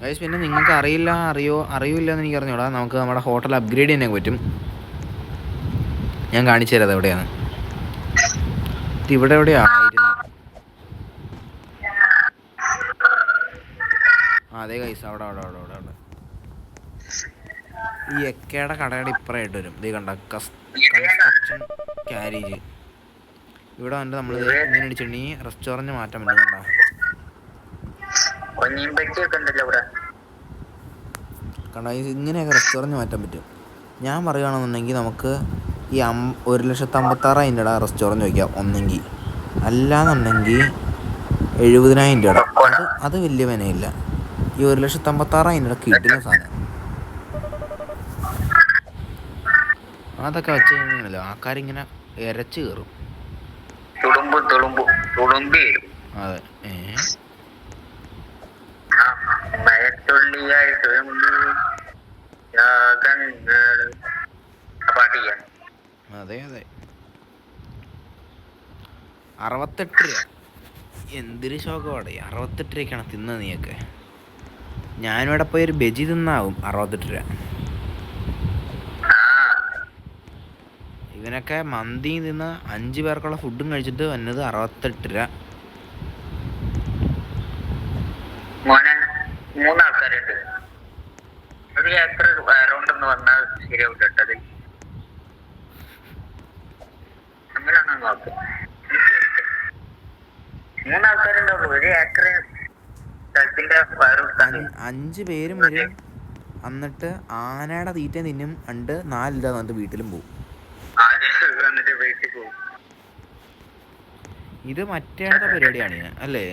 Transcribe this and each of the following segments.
Guys പിന്നെ നിങ്ങൾക്ക് അറിയില്ല എന്ന് എനിക്ക് അറിഞ്ഞൂടാ. നമുക്ക് നമ്മുടെ ഹോട്ടൽ അപ്ഗ്രേഡ് ചെയ്യാൻ പറ്റും. ഞാൻ കാണിച്ചു തരാം എവിടെയാണ്. ഇവിടെ എവിടെയായിരുന്നു? അതെ ഗൈസ്, അവിടെ ഈ എക്കയുടെ കടയുടെ ഇപ്പുറമായിട്ട് വരും. ഇത് കണ്ട കൺസ്ട്രക്ഷൻ ക്യാരേജ്. ഇവിടെ വന്നിട്ട് നമ്മൾ ഇങ്ങനെ അടിച്ചിട്ടുണ്ടെങ്കിൽ റെസ്റ്റോറൻറ്റ് മാറ്റാൻ പറ്റും. കണ്ടോ കണ്ടോ, ഇങ്ങനെയൊക്കെ റെസ്റ്റോറൻറ്റ് മാറ്റാൻ പറ്റും. ഞാൻ പറയുകയാണെന്നുണ്ടെങ്കിൽ നമുക്ക് ഈ 1,56,000 രൂപ റെസ്റ്റോറൻറ്റ് വയ്ക്കാം ഒന്നെങ്കിൽ. അല്ലാന്നുണ്ടെങ്കിൽ 70,000 രൂപ. അത് വലിയ വിനയില്ല. ഈ 1,56,000 രൂപ കിട്ടുന്ന സാധനം. അതൊക്കെ വെച്ച് കഴിഞ്ഞാൽ ആൾക്കാരിങ്ങനെ ഇരച്ച് കയറും. അതെ. അതെ 68 രൂപ. എന്തൊരു ശോകമാണ്. 68 രൂപയ്ക്കാണ് തിന്നത് നീയൊക്കെ. ഞാനിവിടെ പോയി ഒരു ബജി തിന്നാവും 68 രൂപ. ഇവനൊക്കെ മന്തി നിന്ന് 5 പേർക്കുള്ള ഫുഡും കഴിച്ചിട്ട് വന്നത് 68 രൂപ. 3 ആൾക്കാരുണ്ട്. ഒരു ഏക്കർ അറൗണ്ട് എന്ന് പറഞ്ഞാൽ ശരിയാവും കേട്ടത്. അങ്ങനെയാണോ നോക്ക്. 3 ആൾക്കാരുണ്ടാവുള്ളൂ ഒരു ഏക്കർ സ്ഥലത്തിന്റെ. 5 പേരും വരും. എന്നിട്ട് ആനയുടെ തീറ്റ തിന്നും. 4 രൂപ എന്നിട്ട് വീട്ടിലും പോകും. ഇത് മറ്റേ പരിപാടിയാണ് അല്ലേ?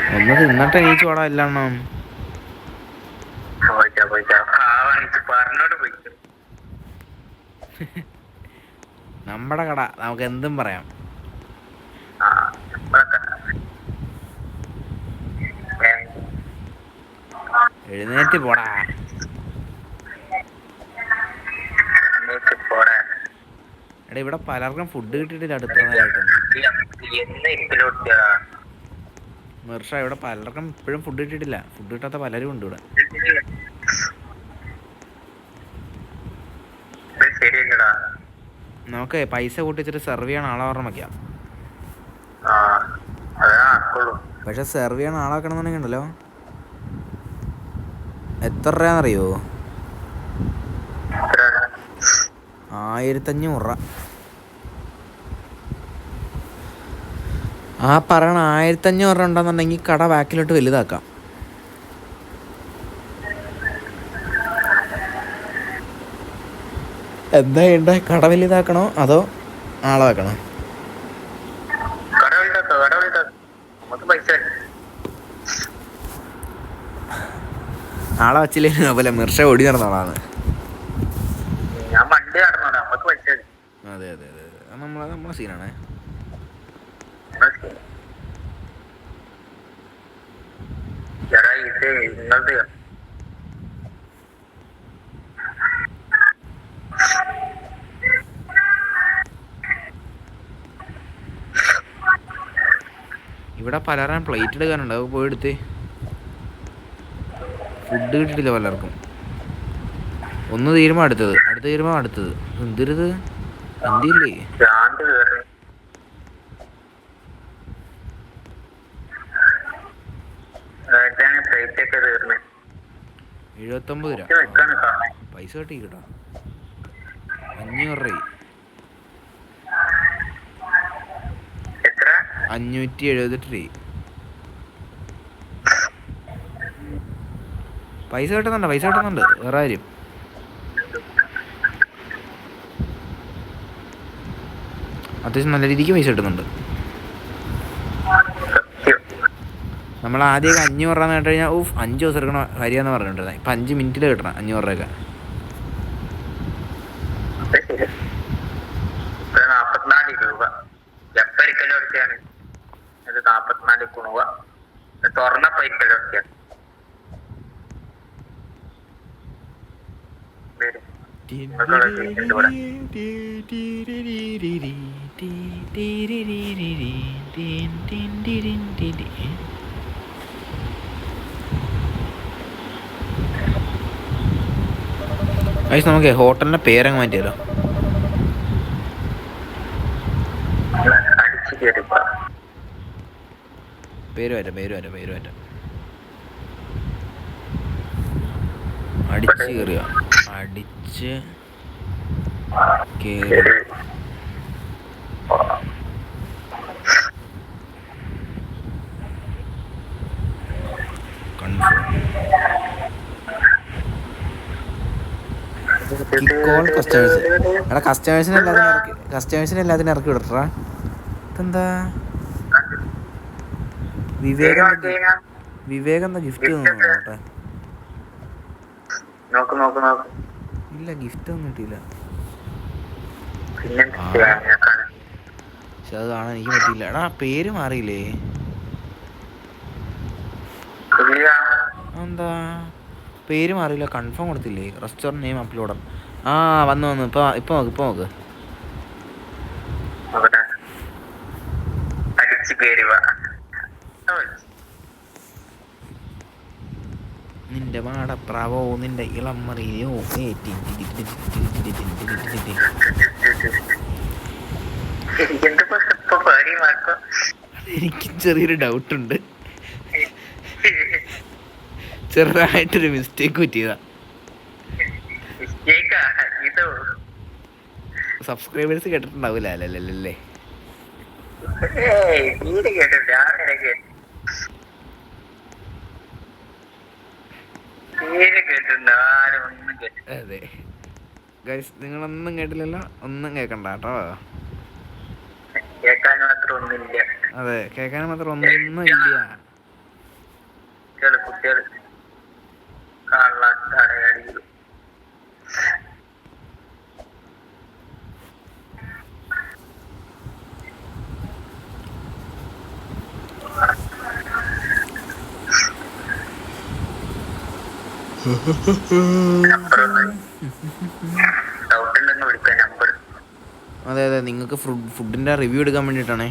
ഒന്ന് തിന്നിട്ട് എണീച്ച് പോടാ എല്ലാം. നമ്മുടെ കട, നമുക്ക് എന്തും പറയാം. എഴുന്നേറ്റ് പോടാ. എടാ ഇവിടെ പലർക്കും ഫുഡ് കിട്ടിയിട്ടില്ല അടുത്ത നേരമായിട്ടൊന്നും. മിർഷ, ഇവിടെ പലർക്കും ഇപ്പോഴും ഫുഡ് കിട്ടിയിട്ടില്ല. ഫുഡ് കിട്ടാത്ത പലരും ഉണ്ട് ഇവിടെ. നമുക്ക് പൈസ കൂട്ടിച്ചിട്ട് സെർവ് ചെയ്യണ ആളെ ഓർമ്മ വയ്ക്കാം. പക്ഷെ സെർവ് ചെയ്യണ ആളെ വെക്കണമെന്നുണ്ടെങ്കിൽ ഉണ്ടല്ലോ, എത്ര രൂപയെന്നറിയോ? 1,500 രൂപ. ആ പറയണ 1,500 രൂപ ഉണ്ടെന്നുണ്ടെങ്കിൽ കട ബാക്കിലോട്ട് വലുതാക്കാം. എന്താ ചെയ്യണ്ടേ? കട വലുതാക്കണോ അതോ ആളെ വെക്കണോ? ആളെ വച്ചില്ലേ പോലെ മിർഷ ഓടി നടന്നോളാണ്. അതെ നമ്മളെ സീനാണേ. ഇവിടെ പലരും പ്ലേറ്റ് എടുക്കാനുണ്ട്. അത് പോയി എടുത്ത്. ഫുഡ് കിട്ടിയിട്ടില്ല പലർക്കും. ഒന്ന് തീരുമ്പോൾ അടുത്തത്, അടുത്തത്. എന്തിരുത് എന്തില്ലേ? 79 രൂപ പൈസ കിട്ടി കേട്ടോ. 500 രൂപ. 578 രൂപ പൈസ കിട്ടുന്നുണ്ട്. വേറെ കാര്യം, അത്യാവശ്യം നല്ല രീതിക്ക് പൈസ കിട്ടുന്നുണ്ട്. നമ്മൾ ആദ്യമൊക്കെ 500 രൂപ കേട്ട് കഴിഞ്ഞാൽ 5 ദിവസം എടുക്കണ കാര്യമെന്ന് പറഞ്ഞിട്ടുണ്ടായിരുന്നത്. ഇപ്പം 5 മിനിറ്റിൽ കിട്ടണം 500 രൂപയൊക്കെ. ഇത് 44 കുണുവ തുറന്ന പൈപ്പിലൊക്കെ നമുക്ക് ഹോട്ടലിന്റെ പേരങ്ങ് മാറ്റിയാലോ? അടിച്ചു കയറിപ്പോ പേര് മാറ്റാം അടിച്ച് കയറുക. അടിച്ച് കയറി കൺഫേം. Call customers. എടാ കസ്റ്റമേഴ്സിനെ എല്ലാത്തിനും ഇറക്കി വിടട്ടാ. ഇതെന്താ വിവേക് എന്താ ഗിഫ്റ്റ് നോട്ടെ? ഇല്ല, ഗിഫ്റ്റ് ഒന്നും കിട്ടിയില്ല. പക്ഷെ അത് കാണാൻ എനിക്ക് പറ്റിയില്ല. എടാ പേര് മാറിയില്ലേ? എന്താ പേര് മാറിയില്ല? കൺഫേം കൊടുത്തില്ലേ? Restaurant name upload. വന്നു ഇപ്പൊ നോക്ക്. നിന്റെ മാടപ്രാവോ, നിന്റെ ഇളം മറിയോ. എനിക്ക് ചെറിയൊരു ഡൗട്ടുണ്ട്. ചെറുതായിട്ടൊരു മിസ്റ്റേക്ക് പറ്റിയതാ. സബ്സ്ക്രൈബേഴ്സ് കേട്ടിട്ടുണ്ടാവൂലേ? അല്ലല്ലേ? അതെ ഗൈസ്, നിങ്ങളൊന്നും കേട്ടില്ലല്ലോ? ഒന്നും കേക്കണ്ട കേട്ടോ. അതെ, കേൾക്കാൻ മാത്രം ഒന്നും ഇല്ല. കുട്ടികൾ കാണാൻ അതെ, നിങ്ങൾക്ക് ഫുഡിന്റെ റിവ്യൂ എടുക്കാൻ വേണ്ടിയിട്ടാണേ.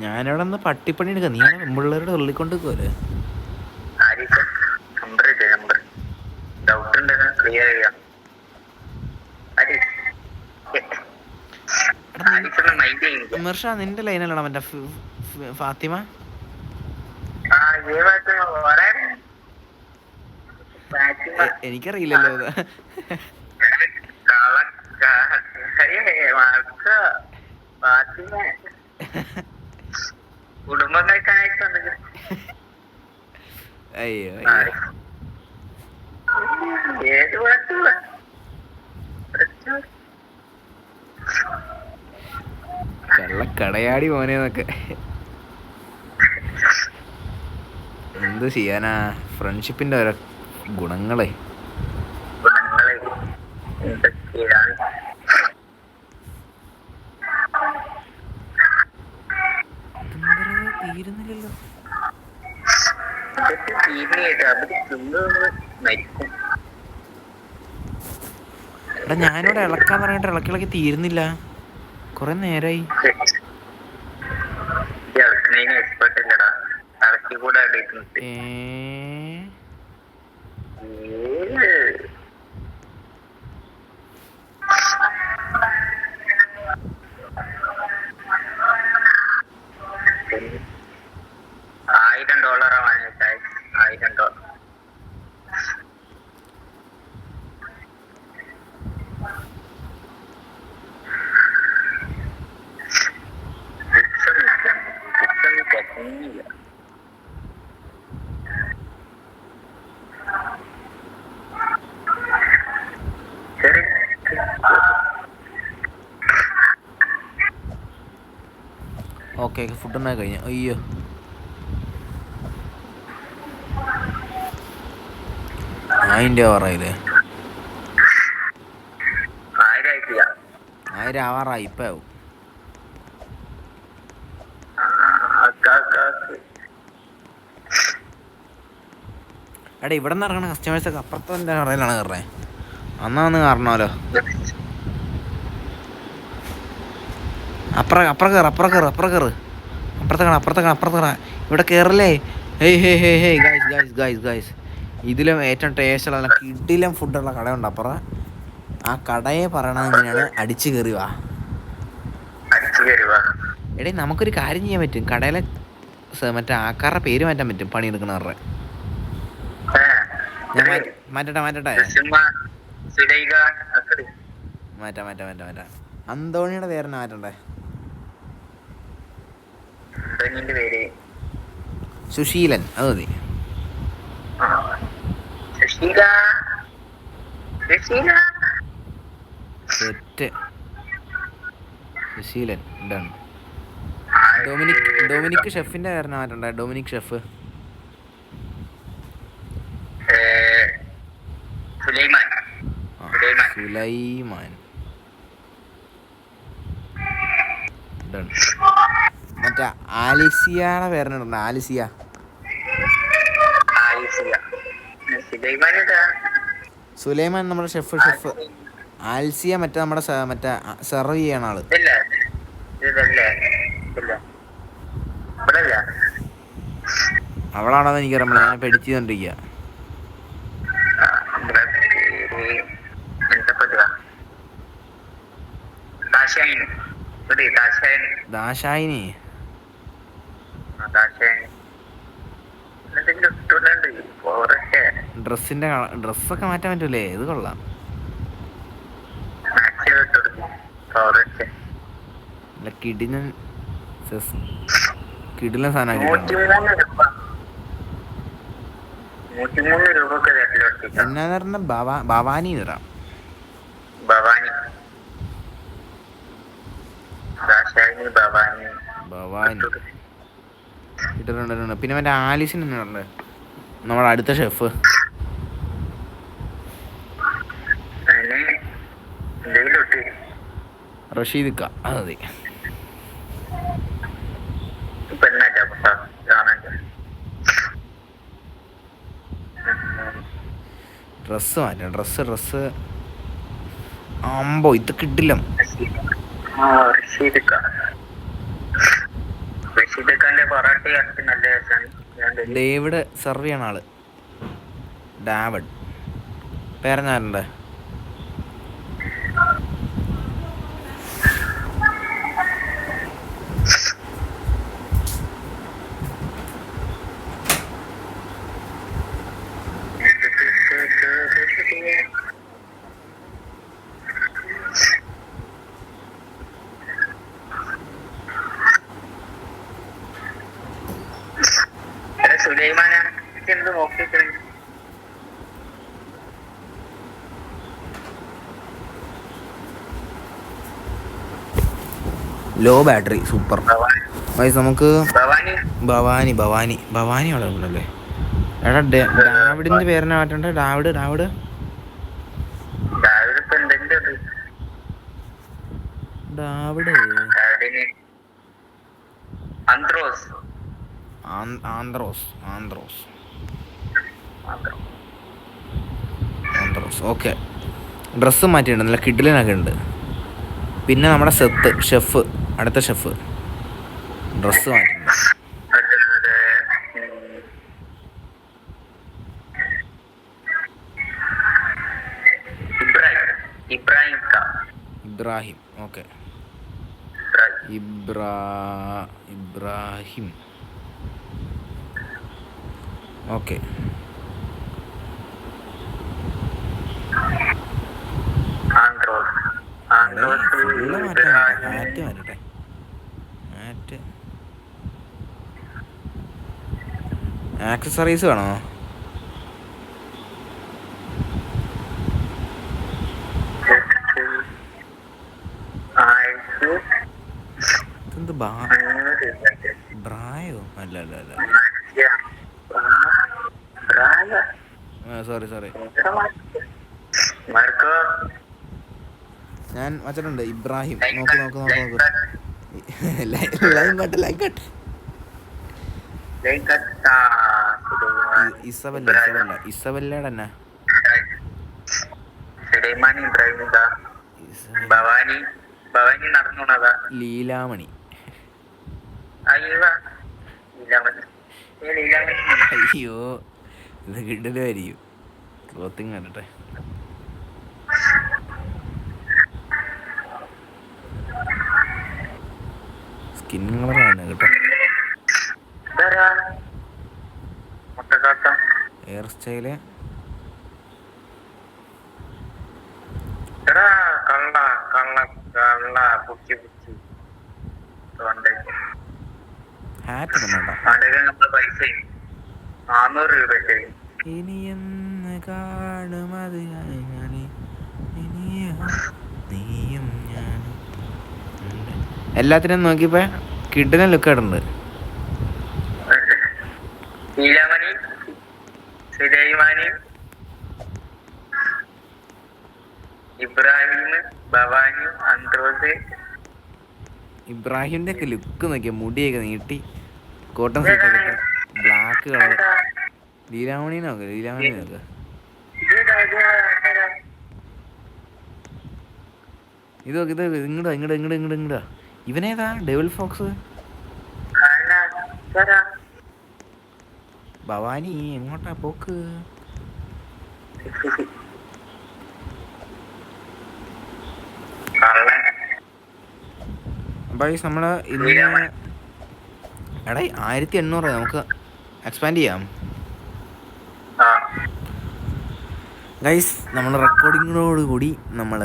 ഞാനവിടെ നിന്ന് പട്ടിപ്പണി എടുക്കാം. നീ പെൺപിള്ളേരോട് തള്ളിക്കൊണ്ട് നിൽക്കുമല്ലേ? മിർഷ, നിന്റെ ലൈനല്ലടാ മറ്റേ ഫാത്തിമ? എനിക്കറിയില്ലല്ലോ അത്. അയ്യോ കള്ളക്കടയാടി മോനേന്നൊക്കെ. എന്ത് ചെയ്യാനാ, ഫ്രണ്ട്ഷിപ്പിന്റെ ഓരോ ഗുണങ്ങളെ. തീരുന്നില്ലല്ലോ. എടാ ഞാനിവിടെ ഇളക്കാൻ പറഞ്ഞിട്ട് ഇളക്കി തീരുന്നില്ല. കൊറേ നേരായി. $1000 ഓക്കെ, ഫുഡ് ഉണ്ടാക്കി കഴിഞ്ഞു. അയ്യോ 1000 രൂപ പറയില്ലേ? 1000 ആയിട്ടില്ല. 1000 ആവാറായി, ഇപ്പം ആവും. എടാ ഇവിടെ നിന്ന് ഇറങ്ങണ കസ്റ്റമേഴ്സൊക്കെ അപ്പുറത്തെ എൻ്റെ കടയിലാണ് കയറേ. അന്നാ ഒന്ന് കാരണമല്ലോ. അപ്പുറം കയറ്. അപ്പുറത്തെ കട ഇവിടെ കയറല്ലേ. ഹേയ് ഗൈസ് ഇതിലും ഏറ്റവും ടേസ്റ്റുള്ള കിടിലം ഫുഡുള്ള കടയുണ്ട് അപ്പുറം. ആ കടയെ പറയണത് ഇങ്ങനെയാണ്, അടിച്ചു കയറി വാ. എടേ നമുക്കൊരു കാര്യം ചെയ്യാൻ പറ്റും, കടയിലെ മറ്റേ ആക്കാരുടെ പേര് മാറ്റാൻ പറ്റും, പണിയെടുക്കണവരുടെ. ഞാൻ മാറ്റട്ടെ. മാറ്റാം. അന്തോണിയുടെ പേരെന്നെ മാറ്റണ്ടേ? സുശീലൻ, അത് മതി. സെറ്റ്. സുശീലൻ ഡൺ. ഡൊമിനിക് ഷെഫിന്റെ പേരെന്നെ മാറ്റണ്ടേ? Dominic chef. സുലൈമാൻ ഡൺ. മറ്റേ ആലിസിയയുടെ പേരിനുണ്ട്, ആലിസിയ. സുലൈമാൻ നമ്മുടെ ഷെഫ്. ആൽസിയ മറ്റേ നമ്മുടെ മറ്റേ സെർവ് ചെയ്യണ ആള്. അവളാണെന്ന് എനിക്കറിയാം, ഞാൻ പെടിച്ച് കണ്ടിരിക്കുക. ദാശായിനി. ഡ്രസ്സൊക്കെ മാറ്റാൻ പറ്റൂലേ? ഇത് കൊള്ളാം. കിടിലൻ സാധനം. എന്നാ പറഞ്ഞ ഭവാനി നിറാം. ഭവാനി ഇട്ടിട്ടുണ്ട്. പിന്നെ മറ്റേ ആലിസിന് ഉണ്ട് നമ്മുടെ അടുത്ത ഷെഫ്. റഷീദ് ക, അത് മതി. ഡ്രസ്സ് മാറ്റാം. ഡ്രസ്സ് അമ്പോ ഇത് കിട്ടില്ല. ഡേവിഡ് സെർവ് ചെയ്യണ ആള്. ഡാവിഡ് പേരെന്നാരുണ്ട്? Low battery super. നമുക്ക് ഭവാനി അവിടെ ഉണ്ടല്ലേ? എടാ ഡാവിഡിന്റെ പേരെന്നെ മാറ്റണ്ടേ? ഡാവിഡ് ആന്ത്രോസ്. ഓക്കെ, ഡ്രസ്സ് മാറ്റിയിട്ടുണ്ട്, നല്ല കിഡിലനൊക്കെ ഉണ്ട്. പിന്നെ നമ്മുടെ ഷെഫ്, അടുത്ത ഷെഫ് ഡ്രസ്സ് മാറ്റിയിട്ടുണ്ട്. Ibrahim. Okay, Ibrahim. Okay, accessories വേണോ? എന്ത് ബ്രായോ? അല്ല സോറി. സോറി. മാർക്കോ ഞാൻ വച്ചിട്ടുണ്ട് ഇബ്രാഹിം. നോക്ക്. Line cut. ഇസബല്ലയുടെ തന്നെ ഭവാനി നടന്നുണതാ ലീലാമണി. അയ്യോ ഇത് കിടലുമായിരിക്കും. ക്ലോത്തിങ് കണ്ടട്ടെ. സ്കിൻ കളറാണ് കേട്ടോ. ഹെയർ സ്റ്റൈല് ഹാറ്റ് വേണ്ട. ഇനിയെന്ന് കാണും അത് നീയും ഞാൻ എല്ലാത്തിനും നോക്കിയപ്പോ കിഡിനെ ലുക്കായിട്ടുണ്ട്. ഇബ്രാഹിമിന്റെ ഒക്കെ ലുക്ക് നോക്കിയ മുടിയൊക്കെ നീട്ടി കോട്ടൺ സെറ്റൊക്കെ ബ്ലാക്ക് കളർ. ലീലാമണി നോക്ക. ഇത് ഇങ്ങടാ. ഇവനേതാ ഡെവിൾ ഫോക്സ്? ഭവാനി എങ്ങോട്ടാ പോക്ക്? ബൈസ് നമ്മള് ഇന്ന് എടാ 1800 നമുക്ക് എക്സ്പാൻഡ് ചെയ്യാം ഗൈസ്. നമ്മൾ റെക്കോർഡിങ്ങിനോടുകൂടി നമ്മൾ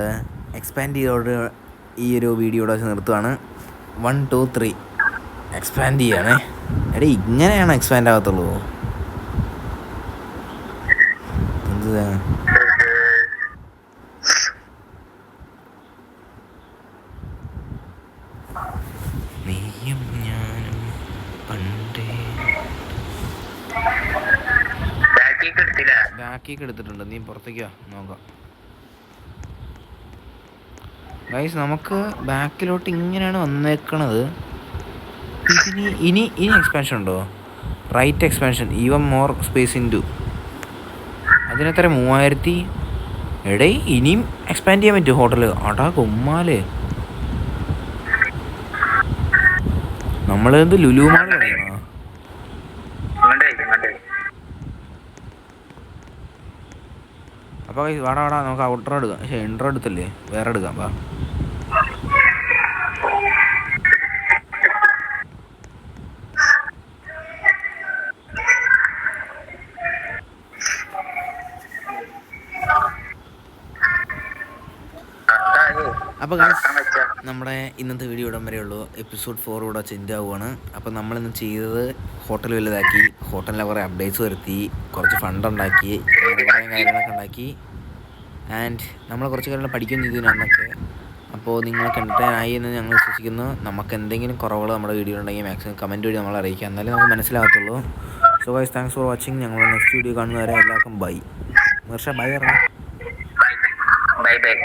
എക്സ്പാൻഡ് ചെയ്തോട് ഈ ഒരു വീഡിയോയുടെ നിർത്തുവാണ്. 1 2 3 എക്സ്പാൻഡ് ചെയ്യണേ. എടാ ഇങ്ങനെയാണ് എക്സ്പാൻഡ് ആകത്തുള്ളൂ. എന്ത് നീയും ഞാനും പണ്ടേ ബാക്കിയൊക്കെ എടുത്തിട്ടുണ്ട്. നീ പുറത്തേക്കാ നോക്കാം ഗൈസ്. നമുക്ക് ബാക്കിലോട്ട് ഇങ്ങനെയാണ് വന്നേക്കണത്. ഇനി എക്സ്പാൻഷൻ ഉണ്ടോ? Right expansion even more space into അതിനെത്ര 3000. എടേ ഇനിയും എക്സ്പാൻഡ് ചെയ്യാൻ പറ്റും ഹോട്ടൽ. അടാ കുമ്മാല് നമ്മളെന്ത് ലുലുമാൾ പറയണോ? അപ്പോൾ വാടാ നമുക്ക് ഔട്ടർ എടുക്കാം. പക്ഷേ ഇൻട്രോ എടുത്തല്ലേ, വേറെ എടുക്കാം. വാ അപ്പോൾ നമ്മുടെ ഇന്നത്തെ വീഡിയോ ഇടം വരെയുള്ളൂ. എപ്പിസോഡ് 4 കൂടെ ചേഞ്ച് ആവുകയാണ്. അപ്പോൾ നമ്മളിന്ന് ചെയ്തത് ഹോട്ടൽ വലുതാക്കി, ഹോട്ടലിലെ കുറേ അപ്ഡേറ്റ്സ് വരുത്തി, കുറച്ച് ഫണ്ട് ഉണ്ടാക്കി, അങ്ങനെ കുറേ കാര്യങ്ങളൊക്കെ ഉണ്ടാക്കി. ആൻഡ് നമ്മൾ കുറച്ച് കാര്യങ്ങൾ പഠിക്കുകയും ചെയ്തു ഇതിനകത്തൊക്കെ. അപ്പോൾ നിങ്ങൾക്ക് എൻ്റർടൈൻ ആയി എന്ന് ഞങ്ങൾ വിശ്വസിക്കുന്നു. നമുക്ക് എന്തെങ്കിലും കുറവുകൾ നമ്മുടെ വീഡിയോ ഉണ്ടെങ്കിൽ മാക്സിമം കമൻറ്റ് വഴി നമ്മളെ അറിയിക്കുക, എന്നാലേ നമുക്ക് മനസ്സിലാകത്തുള്ളൂ. So guys, thanks for watching. ഞങ്ങൾ നെക്സ്റ്റ് വീഡിയോ കാണുന്നവരെ എല്ലാവർക്കും ബൈ. വർഷ ബൈ പറഞ്ഞു. ബൈ.